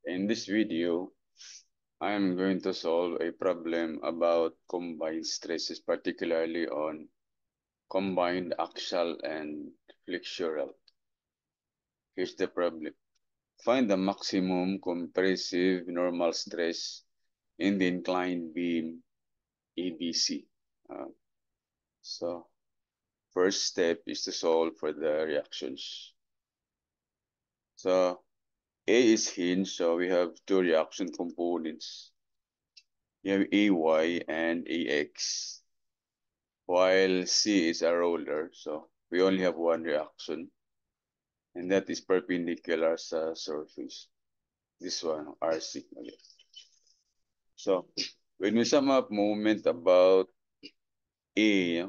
In this video, I am going to solve a problem about combined stresses, particularly on combined axial and flexural. Here's the problem. Find the maximum compressive normal stress in the inclined beam ABC. So, first step is to solve for the reactions. So, A is hinged, so we have two reaction components. You have AY and AX, while C is a roller, so we only have one reaction, and that is perpendicular sa surface. This one, RC. Okay. So, when we sum up moment about A,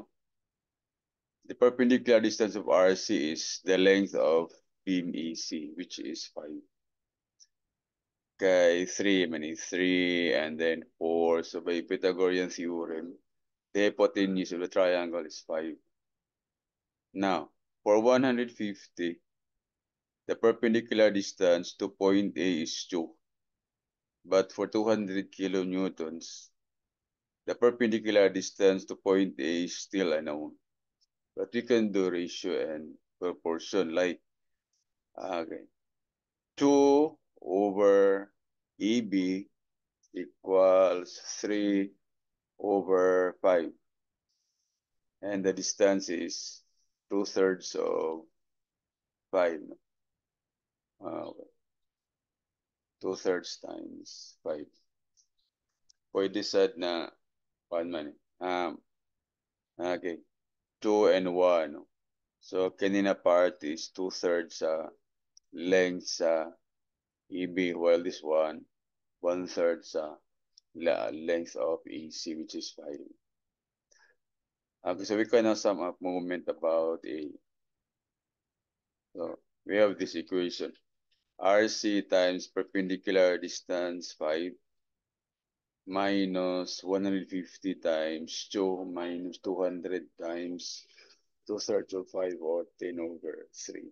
the perpendicular distance of RC is the length of beam AC, which is 5. Okay, 3, and then 4. So by Pythagorean theorem, the hypotenuse of the triangle is 5. Now, for 150, the perpendicular distance to point A is 2. But for 200 kilonewtons, the perpendicular distance to point A is still unknown. But we can do ratio and proportion like, okay, 2 over EB equals 3 over 5. And the distance is 2/3 of 5. Okay. 2/3 times 5. Pwede sad na 1 man. Okay. 2 and 1. So, kanina part is 2/3 sa length sa EB, while this one, 1/3 sa length of AC, which is 5. Okay, so we can now sum up moment about A. So, we have this equation. RC times perpendicular distance 5 minus 150 times 2 minus 200 times 2/3 of 5, or 10 over 3.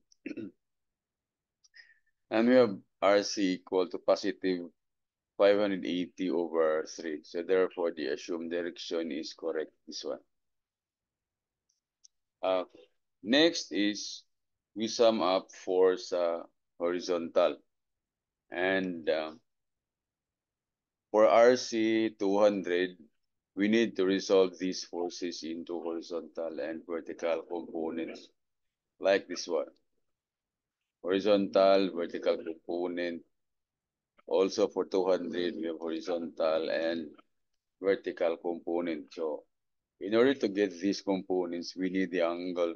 And we have RC equal to positive 580 over 3. So therefore, the assumed direction is correct, this one. Next is we sum up force horizontal. And for RC 200, we need to resolve these forces into horizontal and vertical components, like this one. Horizontal, vertical component. Also for 200, we have horizontal and vertical component. So in order to get these components, we need the angle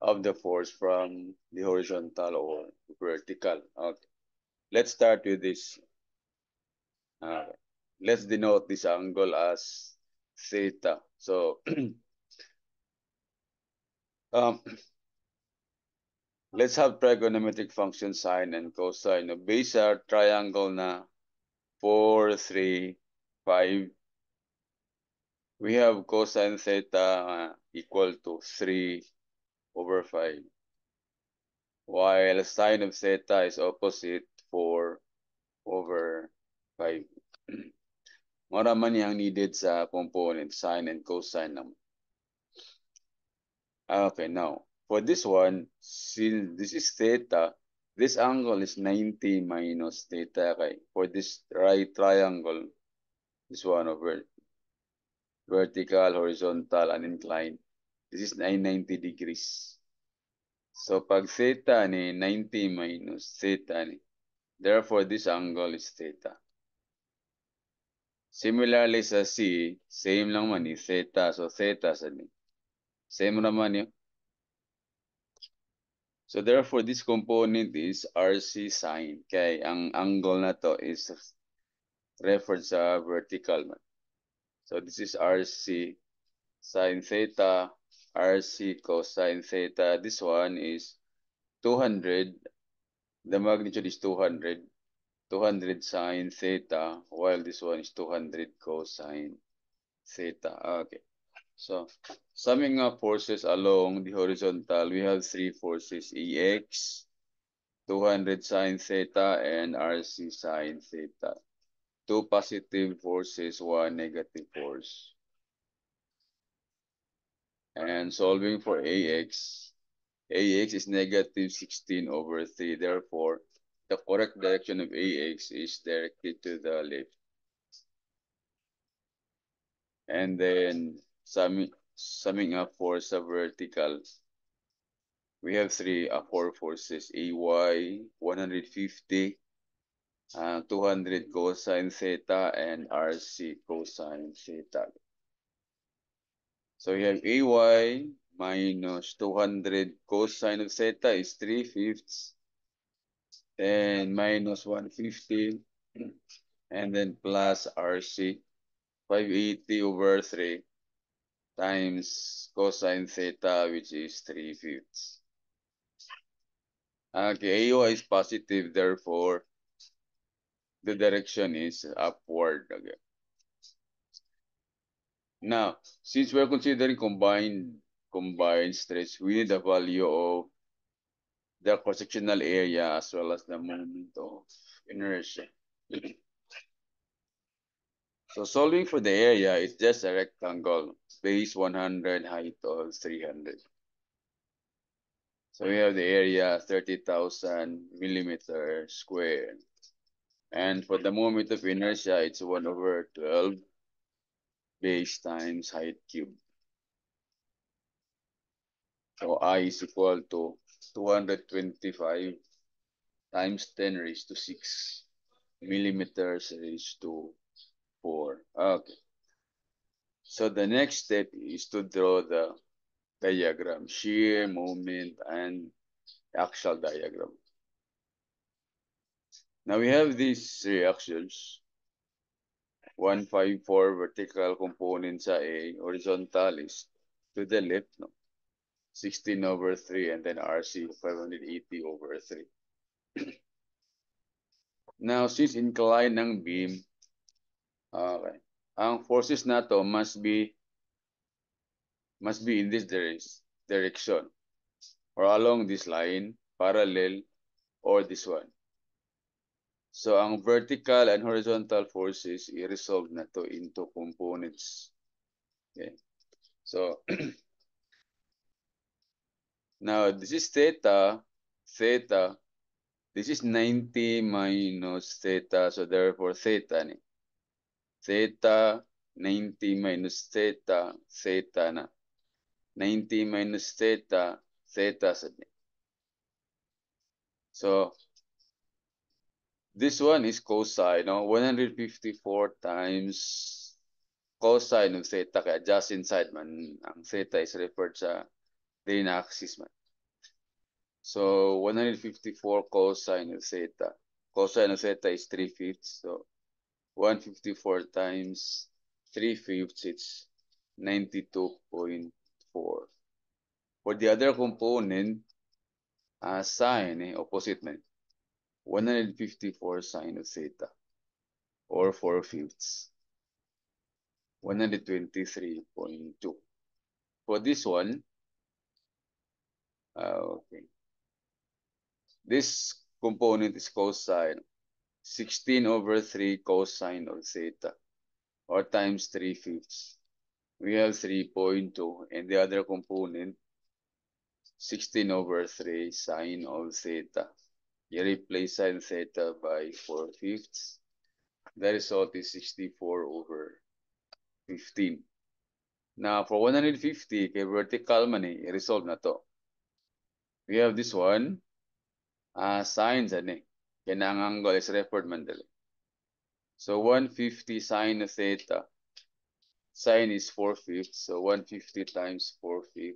of the force from the horizontal or vertical. Okay. Let's start with this. Let's denote this angle as theta. So let's have trigonometric function sine and cosine. Base sa triangle na 4, 3, 5. We have cosine theta equal to 3 over 5. While sine of theta is opposite 4 over 5. Mara man yung needed sa component, sine and cosine naman. Okay, now, for this one, since this is theta, this angle is 90 minus theta. Okay, for this right triangle, this one over vertical, horizontal, and inclined, this is 90 degrees. So, pag theta ni 90 minus theta ni, therefore, this angle is theta. Similarly sa C, same lang man ni theta. So, theta sa ni. Same naman yun. So, therefore, this component is RC sine. Okay, ang angle na to is referred sa vertical man. So, this is RC sine theta, RC cosine theta. This one is 200. The magnitude is 200. 200 sine theta, while this one is 200 cosine theta. Okay. So, summing up forces along the horizontal, we have 3 forces, EX, 200 sine theta and RC sine theta. Two positive forces, one negative force. And solving for AX is negative 16 over 3. Therefore, the correct direction of AX is directed to the left. And then summing up for vertical, we have four forces: AY 150, 200 cosine theta, and RC cosine theta. So we have AY minus 200 cosine of theta is 3/5, and minus 150, and then plus RC 580 over 3 times cosine theta, which is 3/5. Okay, AY is positive, therefore the direction is upward. Okay. Now, since we're considering combined stress, we need the value of the cross-sectional area as well as the moment of inertia. So solving for the area is just a rectangle, base 100, height of 300. So we have the area 30,000 millimeters square. And for the moment of inertia, it's 1 over 12 base times height cubed. So I is equal to 225 times 10 raised to 6 millimeters raised to 4. Okay. So the next step is to draw the diagram, shear, moment, and axial diagram. Now we have these reactions. 154 vertical component sa A, horizontal is to the left, no? 16 over 3, and then RC 580 over 3. Now, since incline ng beam, okay, ang forces na to must be in this direction, or along this line, parallel, or this one. So, ang vertical and horizontal forces, i-resolve na to into components. Okay. So, now, this is theta, this is 90 minus theta, so therefore theta, theta, 90 minus theta, theta na. 90 minus theta, theta sa So, this one is cosine, no? 154 times cosine of theta, kaya adjacent side man, ang theta is referred sa line axis man. So, 154 cosine of theta. Cosine of theta is 3/5, so 154 times 3/5, it's 92.4. For the other component, sine, opposite man. 154 sine of theta, or 4/5. 123.2. For this one, okay. This component is cosine. 16 over 3 cosine of theta, or times 3/5. We have 3.2, and the other component, 16 over 3 sine of theta. You replace sine theta by 4/5. The result is 64 over 15. Now, for 150, kay vertical man i-resolve na to. We have this one, sine sa kaya ang angle is referred man dali. So, 150 sine of theta. Sine is 4/5, so 150 times 4/5,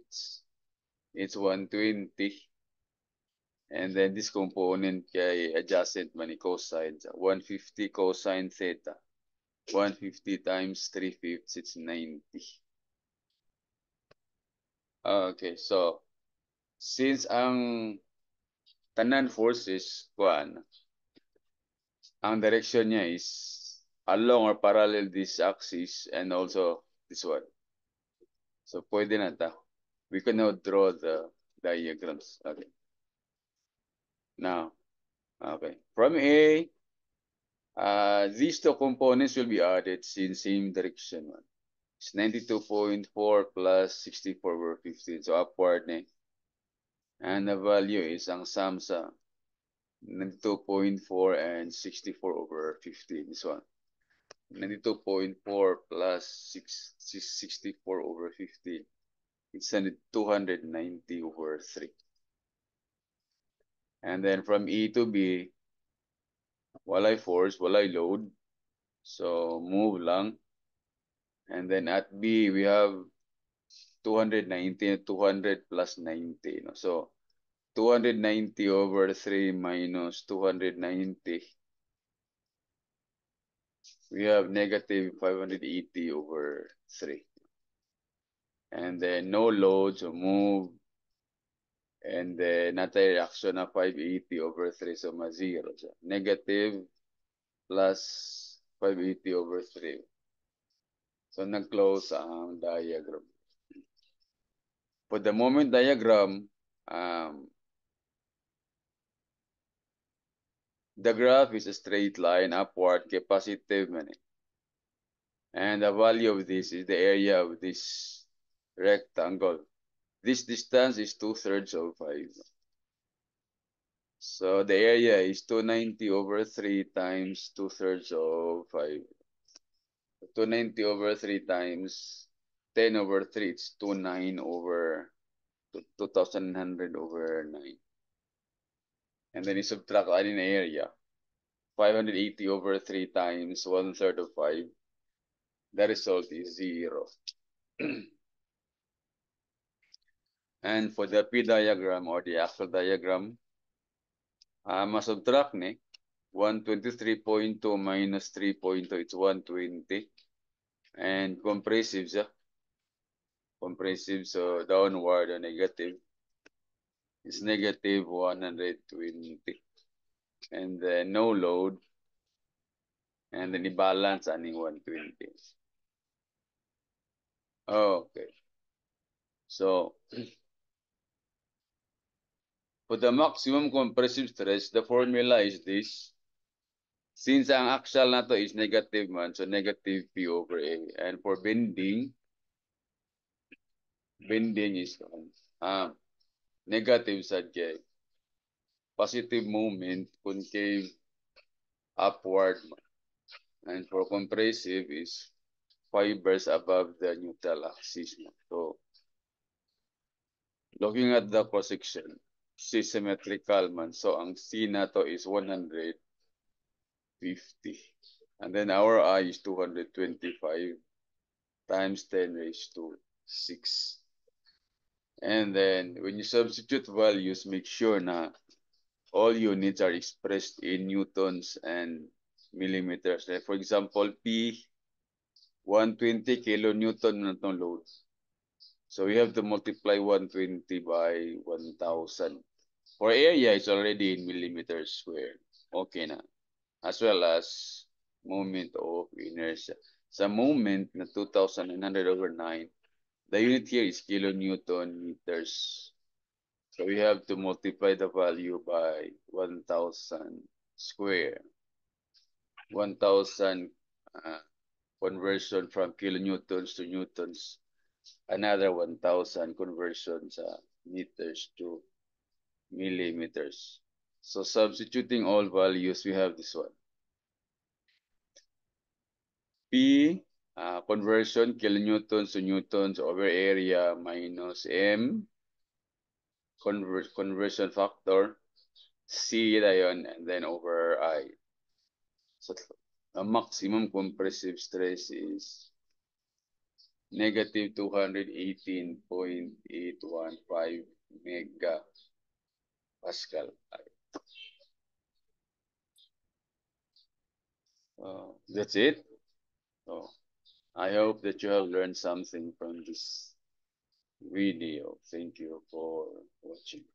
it's 120. And then this component kay adjacent man cosine. 150 cosine theta. 150 times 3/5, it's 90. Okay, so since ang tanan forces kuan, ang direction niya is along or parallel this axis and also this one. So pwede na ta. We can now draw the diagrams. Okay. Now, Okay. From A, these two components will be added in same direction. It's 92.4 plus 64 over 15. So upward na. And the value is ang sum sa 92.4 and 64 over 15. This one. 92.4 plus 64 over 15. It's 290 over 3. And then from E to B, walay force, walay load. So move lang. And then at B, we have 290 and 200 plus 90. No? So 290 over 3 minus 290. We have negative 580 over 3. And then no load, so move. And then natay reaction na 580 over 3, so ma-0 siya. Negative plus 580 over 3. So nag-close ang diagram. For the moment diagram, the graph is a straight line upward, kay positive man eh. And the value of this is the area of this rectangle. This distance is 2/3 of 5. So the area is 290 over 3 times 2/3 of 5. 290 over 3 times 10 over 3, it's 29 over 2,100 over 9. And then you subtract an area. 580 over 3 times 1/3 of 5. The result is 0. And for the P diagram or the actual diagram, masubtract ni 123.2 minus 3.2, it's 120. And compressive siya. Compressive, so downward or negative is negative 120. And then no load. And then i-balance aning 120. Okay. So, for the maximum compressive stress, the formula is this. Since ang axial na to is negative man, so negative P over A. And for bending is negative sad kay positive moment, concave upward. And for compressive is fibers above the neutral axis. So, looking at the cross-section, symmetrical man. So, ang C na to is 150. And then our I is 225 times 10 raised to 6. And then when you substitute values, make sure na all units are expressed in newtons and millimeters. Like for example, P, 120 kilonewton na itong load. So we have to multiply 120 by 1,000. For area, it's already in millimeters squared. Okay na. As well as moment of inertia. Sa moment na 2,900 over 9, the unit here is kilonewton meters. So we have to multiply the value by 1,000 square. 1,000 conversion from kilonewtons to newtons. Another 1,000 conversion sa meters to millimeters. So substituting all values, we have this one. P, conversion, kilonewtons to newtons over area minus M, conversion factor, C dayon, and then over I. So the maximum compressive stress is negative 218.815 megapascal. That's it. So I hope that you have learned something from this video. Thank you for watching.